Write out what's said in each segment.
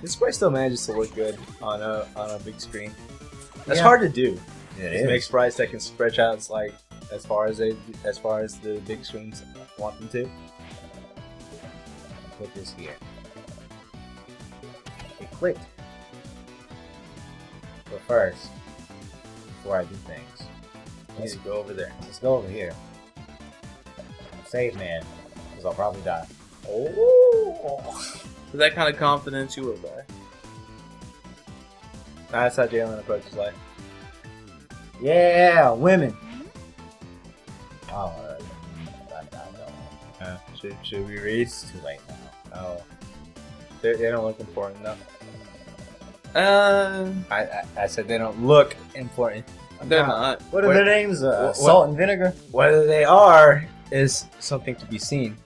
This sprite still manages to look good on a big screen. That's hard to do. It is. Make sprites that can stretch out like as far as the big screens want them to. Put this here. It clicked. But first, before I do things, Let's go over there. let's go over here. Save man, because I'll probably die. Oh! With that kind of confidence, you will die. That's how Jalen approaches life. Yeah, women. Oh, Should we read? it's too late now. Oh, they don't look important enough. I said they don't look important. They're not. What are their names? Salt and vinegar. Whether they are is something to be seen.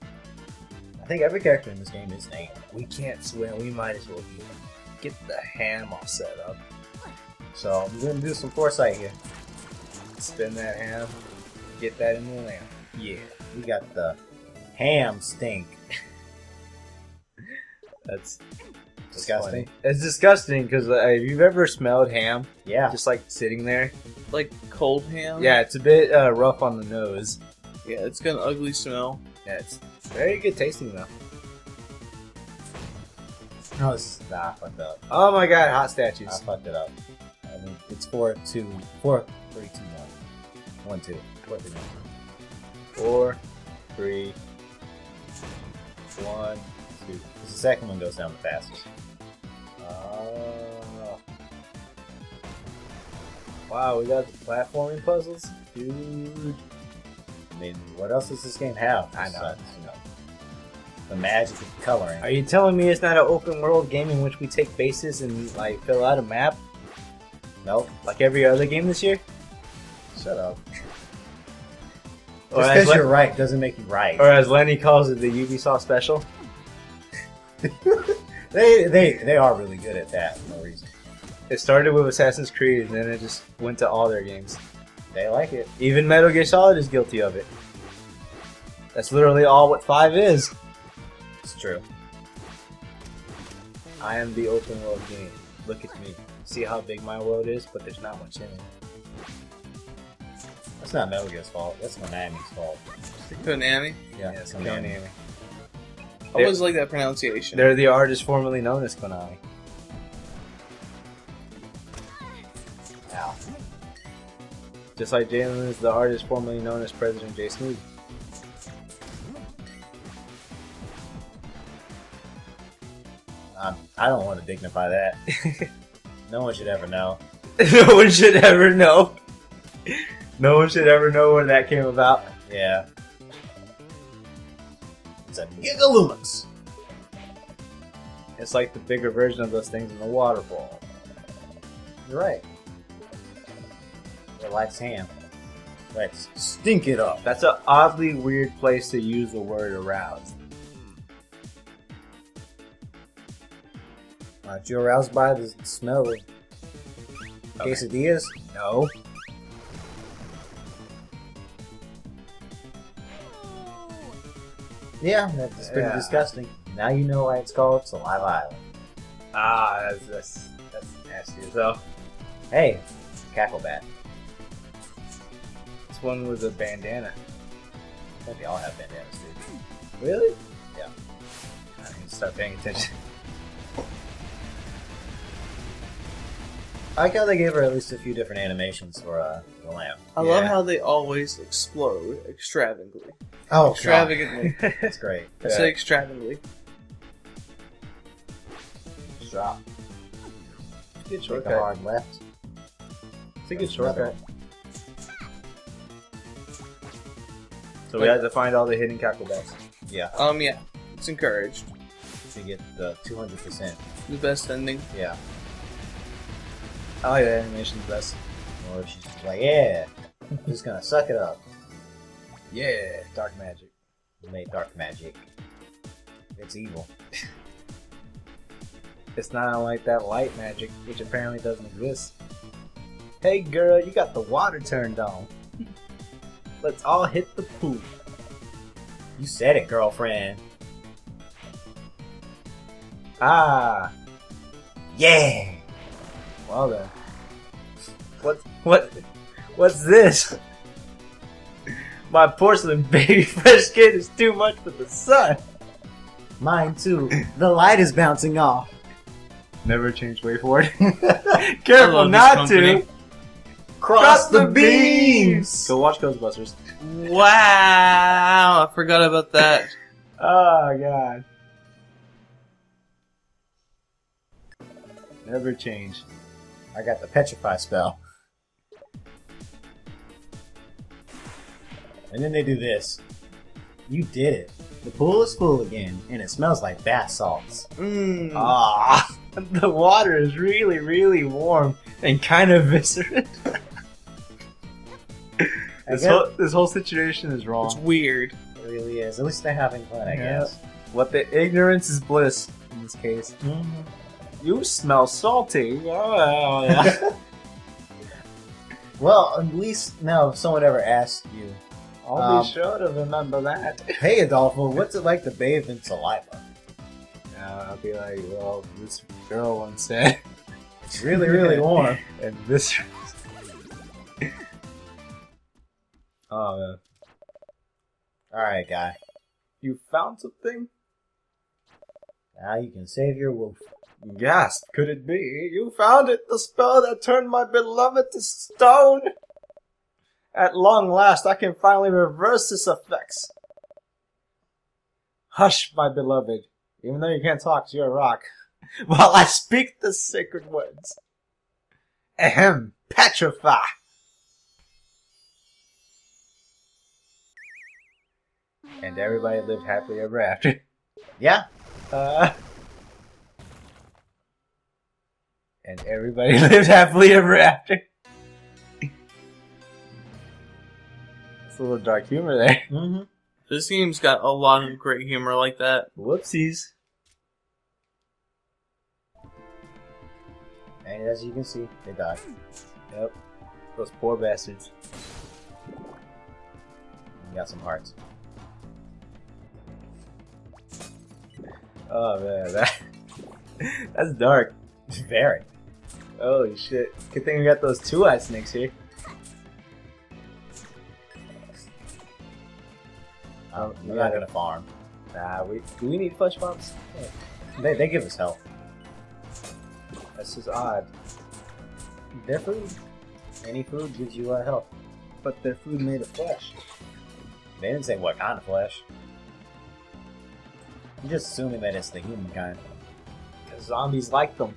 I think every character in this game is named. We can't swim. We might as well get the ham all set up. So I'm gonna do some foresight here. Spin that ham. Get that in the lamp. Yeah, we got the ham stink. That's Disgusting. funny. It's disgusting because if you've ever smelled ham, Yeah. just like sitting there, Like cold ham. yeah, it's a bit rough on the nose. Yeah, it's got an ugly smell. Yeah, it's very good tasting though. No, this is I fucked up. Oh my god, hot I statues. fucked it up. I mean, it's 4, 2, 4, 3, 2, 1. 1, 2. 4, 3, 4, 3, 1, 2. The second one goes down the fastest. Wow, we got the platforming puzzles, dude. I mean, what else does this game have? I know. besides, you know, the magic of coloring. Are you telling me it's not an open world game in which we take bases and like fill out a map Nope. like every other game this year? Shut up. Or Just as, because Le- you're right doesn't make you right. or as Lenny calls it, the Ubisoft special. They are really good at that for no reason. It started with Assassin's Creed and then it just went to all their games. They like it. Even Metal Gear Solid is guilty of it. That's literally all what 5 is. It's true. I am the open world game. Look at me. See how big my world is, but there's not much in it. That's not Metal Gear's fault. That's Konami's fault. Konami. Yeah, it's Konami. Konami. I always like that pronunciation. They're the artist formerly known as Konami. Ow. Just like Jalen is the artist formerly known as President J. Smooth. I don't want to dignify that. No one should ever know. No one should ever know. No one should ever know where that came about. Yeah. It's a Gigalumix. It's like the bigger version of those things in the waterfall. You're right. It likes ham. Let's stink it up. That's an oddly weird place to use the word aroused. Aren't you aroused by the smell of quesadillas? No. Yeah, that's pretty Yeah. disgusting. Now you know why it's called Saliva Island. Ah, that's nasty as hell. Hey, Cacklebat. This one was a bandana. I think they all have bandanas, dude. Really? Yeah. I need to start paying attention. I like how they gave her at least a few different animations for the lamp. I love Yeah. how they always explode extravagantly. Oh, Extravagantly. That's great. I say extravagantly. Just drop. It's a good Take a shortcut. hard left. It's a good That's another shortcut. So we had to find all the hidden cacklebats. Yeah, Yeah. It's encouraged. to get the 200%. The best ending. Yeah. I like that animation's best. Or she's just like, yeah, I'm just gonna suck it up. Yeah, dark magic. We made dark magic. It's evil. It's not unlike that light magic, which apparently doesn't exist. Hey girl, you got the water turned on. Let's all hit the pool. You said it, girlfriend. Ah, Yeah. Well then. What's this? My porcelain baby fresh skin is too much for the sun. Mine too. The light is bouncing off. Never change way forward. I Careful love this not company. to. Cross the beams. Go watch Ghostbusters. Wow, I forgot about that. Oh god. Never change. I got the petrify spell. And then they do this. You did it. The pool is full again, and it smells like bath salts. Mm. Ah, the water is really, really warm and kind of viscerous. This whole situation is wrong. It's weird. It really is. At least they're having fun, I Yeah. guess. What the ignorance is bliss in this case. You smell salty. Oh, yeah. Well, at least now if someone ever asks you, I'll be sure to remember that. hey Adolfo, what's it like to bathe in saliva? I'll be like, well, this girl once said, It's really, really warm. and this. Oh man, Alright, guy. you found something? Now you can save your wolf. Gasp! Could it be? You found it, the spell that turned my beloved to stone. At long last, I can finally reverse its effects. Hush, my beloved. Even though you can't talk, 'cause you're a rock. While I speak the sacred words. Ahem. Petrify. And everybody lived happily ever after. Yeah? And everybody lived happily ever after. It's a little dark humor there. Mm-hmm. This game's got a lot of great humor like that. Whoopsies. And as you can see, they died. Yep. Those poor bastards. We got some hearts. Oh man, that's dark. Very. Holy shit. Good thing we got those two-eyed snakes here. We're not gonna farm. Nah, do we need flesh bombs? They give us health. That's just odd. Their food. Any food gives you health. But their food made of flesh. They didn't say what kind of flesh. You're just assuming that it's the human kind. Because zombies like them.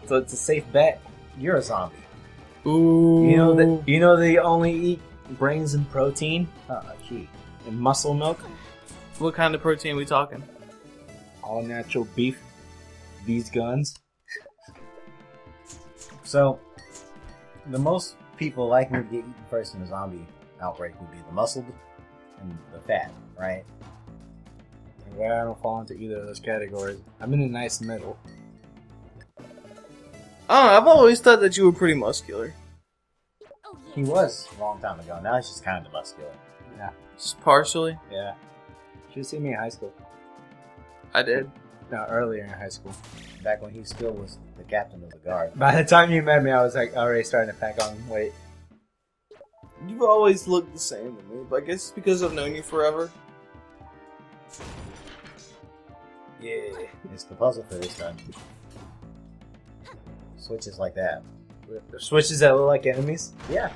So it's a safe bet. You're a zombie. Ooh. You know they only eat brains and protein Key. and muscle milk. What kind of protein are we talking? All natural beef. These guns. So, the most people likely to get eaten first in a zombie outbreak would be the muscled and the fat, right? I'm glad I don't fall into either of those categories. I'm in a nice middle. Oh, I've always thought that you were pretty muscular. He was a long time ago. Now he's just kind of muscular. Yeah. Just partially. Yeah. Should have seen me in high school. I did. No, earlier in high school. Back when he still was the captain of the guard. By the time you met me, I was like already starting to pack on weight. You've always looked the same to me, but I guess it's because I've known you forever. Yeah. It's the puzzle for this time. Switches like that. Switches that look like enemies. Yeah.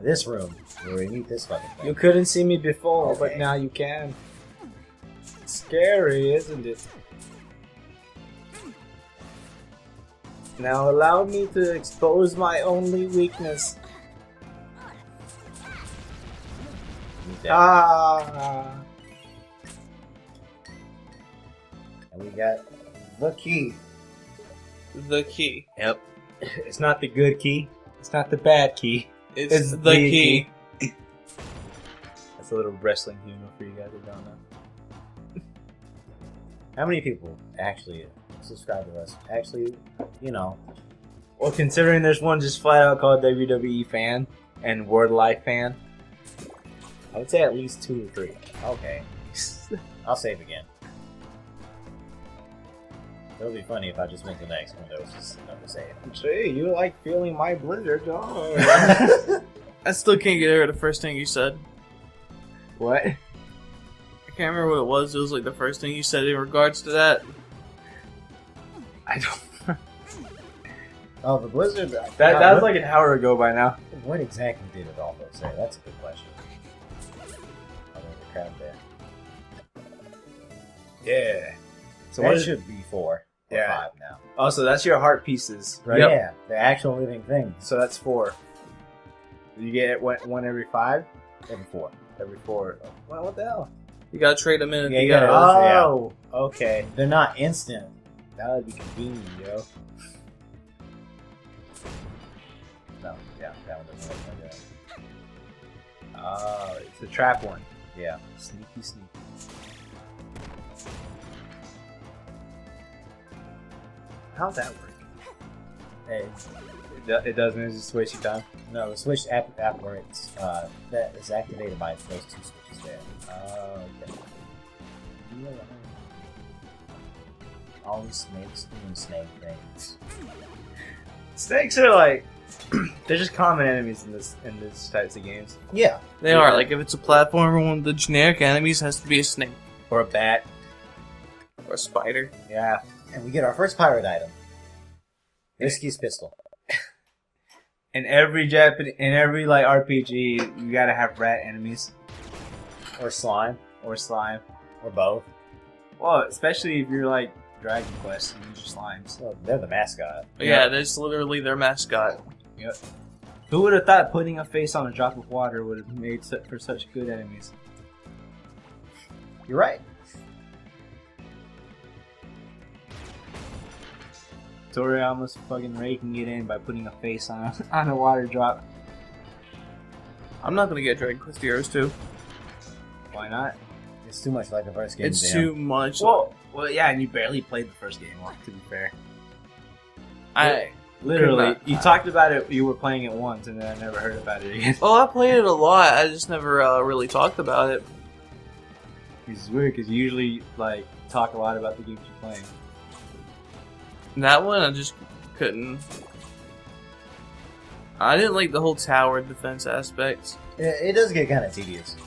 This room, where we meet this fucking thing. You couldn't see me before, Okay. but now you can. Scary, isn't it? Now allow me to expose my only weakness. Meet that. Ah! And we got the key. The key. Yep. It's not the good key. It's not the bad key. It's the key. That's a little wrestling humor for you guys who don't know. How many people actually subscribe to us? Actually, you know, Well, considering there's one just flat out called WWE fan and Word Life fan, I would say at least 2 or 3. okay. I'll save again. It'll be funny if I just went to the next one that was just number 8. Gee, you like feeling my blizzard, oh. I still can't get over the first thing you said. What? I can't remember what it was. It was like the first thing you said in regards to that. I don't. Oh, the blizzard. That was like an hour ago by now. What exactly did Adolfo say? That's a good question. Oh, there's a crab there. Yeah. So what that is- should be 4 or Yeah. 5 now. Oh, so that's your heart pieces, right? Yeah, the actual living things. So that's 4. You get one every 5? Every 4. Every 4. Well, what the hell? You gotta trade them in at Yeah, the you end. gotta- Oh, okay. They're not instant. That would be convenient, yo. No, yeah, that one doesn't look like that. Oh, it's the trap one. Yeah. Sneaky, sneaky. How's that work? Hey, It doesn't. It's just wasting time. no, the switch operates. That is activated by those 2 switches there. Okay. Yeah. All these snakes doing snake things. Snakes are like they're just common enemies in this types of games. Yeah. They are. Like, if it's a platformer, one of the generic enemies has to be a snake. Or a bat. Or a spider. Yeah. And we get our first pirate item. Risky's pistol. In every like RPG, you gotta have rat enemies Or slime. or slime. Or both. Well, especially if you're like Dragon Quest and use your slimes. Well, they're the mascot. But yeah, that's literally their mascot. Yep. Who would have thought putting a face on a drop of water would have made for such good enemies? You're right. Toriyama's fucking raking it in by putting a face on a water drop. I'm not gonna get Dragon Quest Heroes 2. Why not? It's too much like the first game. It's damn. too much. Well, yeah, and you barely played the first game. Well, to be fair, I literally, Could not- you talked about it. You were playing it once, and then I never heard about it again. I played it a lot. I just never really talked about it. It's weird because you usually like talk a lot about the games you're playing. That one, I just couldn't. I didn't like the whole tower defense aspect. It does get kind of tedious.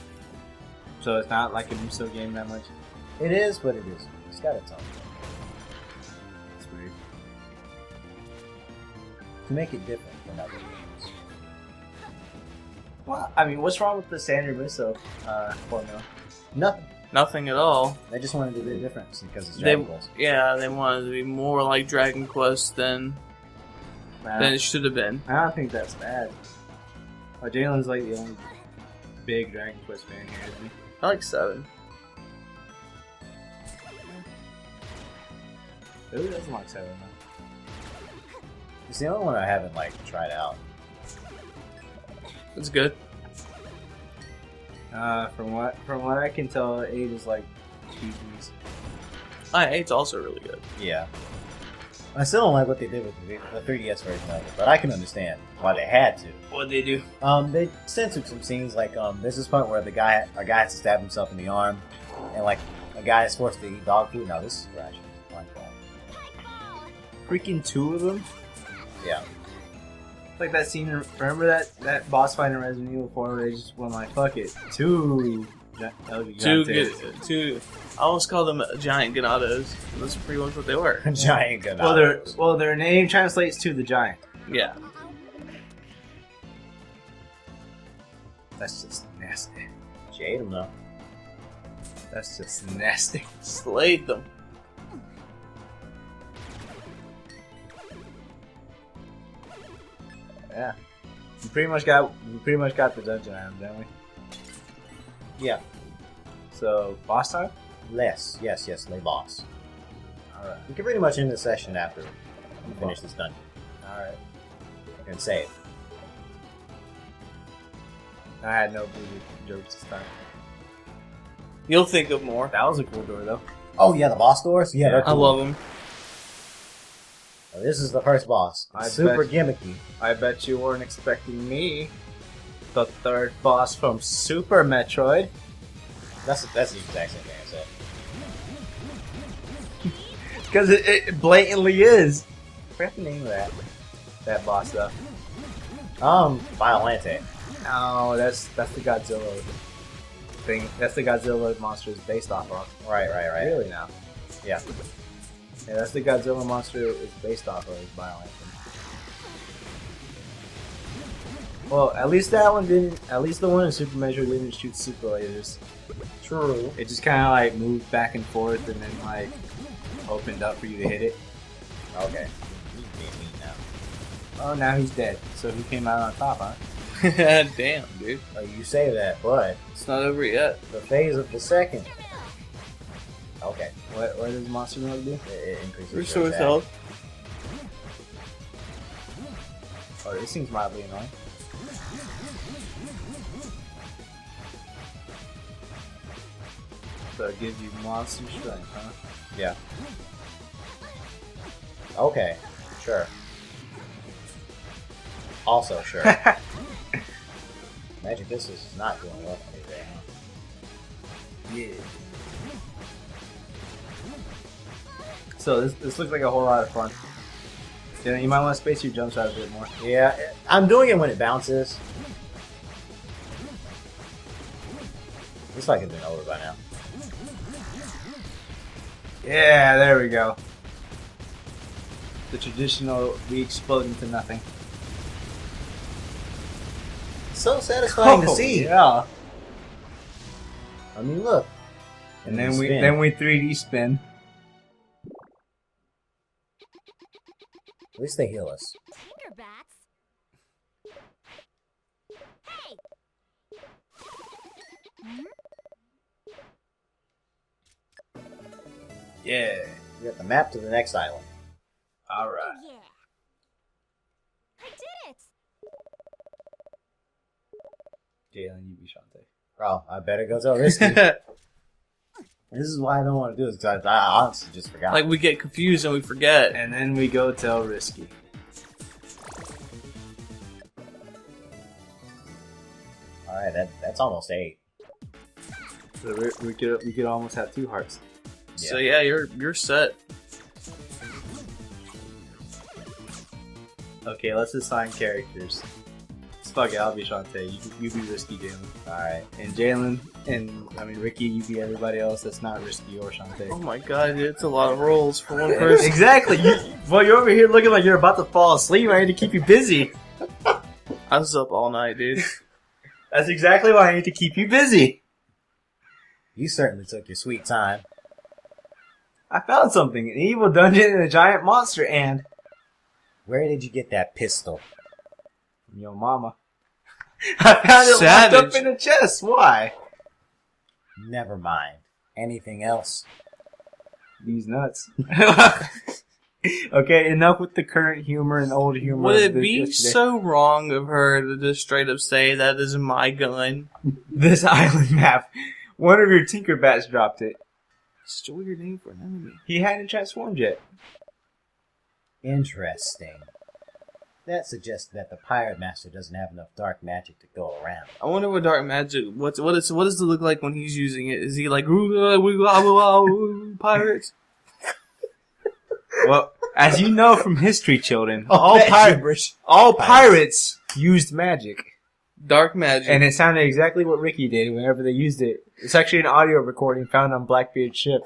So it's not like a Muso game that much. It is, but it is. It's got its own. It's weird. To make it different from other games. Well, I mean, what's wrong with the standard Muso formula? Nothing. Nothing at all. They just wanted to do it different because it's They, Dragon Quest. yeah, they wanted to be more like Dragon Quest than it should have been. I don't think that's bad. Jalen's like the only big Dragon Quest fan here, isn't he? I like 7. Who doesn't like 7 though? It's the only one I haven't tried out. It's good. From what I can tell, 8 is like cheesies. 8's also really good. Yeah. I still don't like what they did with the 3DS version of it, but I can understand why they had to. What'd they do? They censored some scenes, like there's this part where a guy has to stab himself in the arm, and like a guy is forced to eat dog food. Now this is rational. Like that. Freaking 2 of them? Yeah. Like that scene, remember that boss fight in Resident Evil 4 where they just went like, fuck it, 2 Two. I almost called them giant Ganados. That's pretty much what they were. Giant Ganados. Well, their name translates to the giant. Yeah. That's just nasty. She ate him though. That's just nasty. Slayed them. Yeah. We pretty much got the dungeon item, didn't we? Yeah. So, boss time? Yes, lay boss. Alright. We can pretty much end the session after we finish this dungeon. Alright. And save. I had no booty jokes this time. You'll think of more. That was a cool door, though. Oh yeah, the boss doors? Yeah, they're I cool. love them. Now, this is the first boss. It's super gimmicky. I bet you weren't expecting me. The third boss from Super Metroid. That's the exact same thing I said. Because it blatantly is. I forgot the name of that boss though. Violente. Oh, that's the Godzilla thing. That's the Godzilla monster is based off of. Right. Really now? Yeah. Yeah, that's the Godzilla monster is based off of Violente. Well, at least that one didn't. At least the one in Super Measure didn't shoot super lasers. True. It just kind of like moved back and forth and then like opened up for you to hit it. Okay. He's being mean now. Oh, now he's dead. So he came out on top, huh? Damn, dude. Oh, you say that, but It's not over yet. the phase of the second. Okay. What does Monster Mode do? It increases Restore your attack. health. Oh, this seems mildly annoying. So it gives you monster strength, huh? Yeah. Okay. Sure. Also sure. Imagine this is not doing well for me right now. Yeah. So this looks like a whole lot of fun. You might want to space your jumps out a bit more. Yeah, I'm doing it when it bounces. Looks like it's been over by now. Yeah, there we go. The traditional, we explode into nothing. So satisfying to see. Yeah. I mean, look. And then we spin. 3D spin. At least they heal us. Tinkerbats? Hey! Yeah. We got the map to the next island. All right. Oh, yeah. I did it! Jalen, you be Shantae. Oh, I better go tell Risky. This is why I don't want to do this, because I honestly just forgot. Like, we get confused and we forget. And then we go tell Risky. Alright, that's almost 8. So we could almost have 2 hearts. So yeah, you're set. Okay, let's assign characters. Fuck it, I'll be Shantae. You be Risky, Jalen. Alright. And Jalen, Ricky, you be everybody else that's not Risky or Shantae. Oh my god, dude, it's a lot of rolls for one person. Exactly. You're over here looking like you're about to fall asleep. I need to keep you busy. I was up all night, dude. That's exactly why I need to keep you busy. You certainly took your sweet time. I found something: an evil dungeon and a giant monster. And Where did you get that pistol? from your mama. I found it locked up Savage. in a chest. Why? Never mind. Anything else? These nuts. Okay, enough with the current humor and old humor. Would of it the- be yesterday. so wrong of her to just straight up say that is my gun? This island map? One of your Tinkerbats dropped it. Such a weird name for an enemy. He hadn't transformed yet. Interesting. That suggests that the Pirate Master doesn't have enough dark magic to go around. I wonder what dark magic. What does it look like when he's using it? Is he like pirates? Well, as you know from history, children, Oh, all that pirates used magic. Dark magic. And it sounded exactly what Ricky did whenever they used it. It's actually an audio recording found on Blackbeard's ship.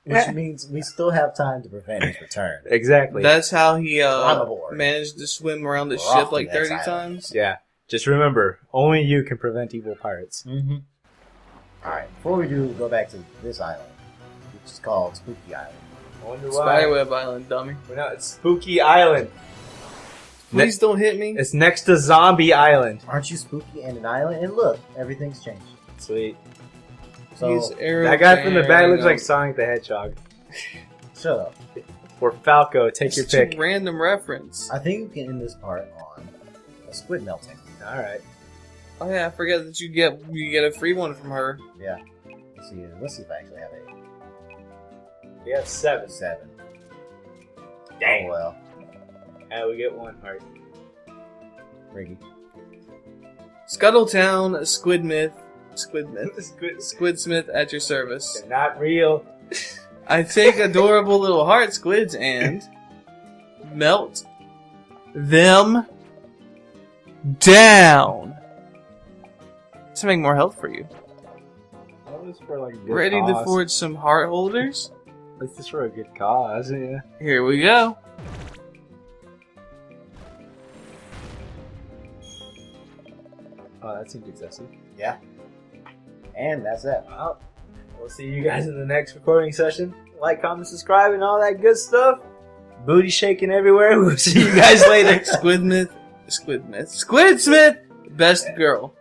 Which means we still have time to prevent his return. Exactly. That's how he I'm aboard. managed to swim around the We're ship off to like the next 30 island. times. Yeah. Just remember, only you can prevent evil pirates. Mm-hmm. Alright, before we do go back to this island, which is called Spooky Island. I wonder Spiderweb Island, dummy. No, it's Spooky Island. Please don't hit me. It's next to Zombie Island. Aren't you spooky and an island? And look, everything's changed. Sweet. So, He's That guy from the back looks like Sonic the Hedgehog. shut up. Or Falco, take your It's a pick. random reference. I think we can end this part on a squid melting. Alright. Oh yeah, I forget that you get a free one from her. Yeah. Let's see if I actually have 8. We have 7. 7. Dang. Oh well. And we get 1 heart. Riggy. Scuttletown, Squidsmith Squid. at your service. They're not real. I take adorable little heart squids and melt them down to make more health for you. That was for like a good Ready to cause. forge some heart holders? This is for a good cause, yeah. Here we go. Oh, that seems excessive. Yeah. And that's it. Well, we'll see you guys in the next recording session. Like, comment, subscribe, and all that good stuff. Booty shaking everywhere. We'll see you guys later. Squidsmith, best girl.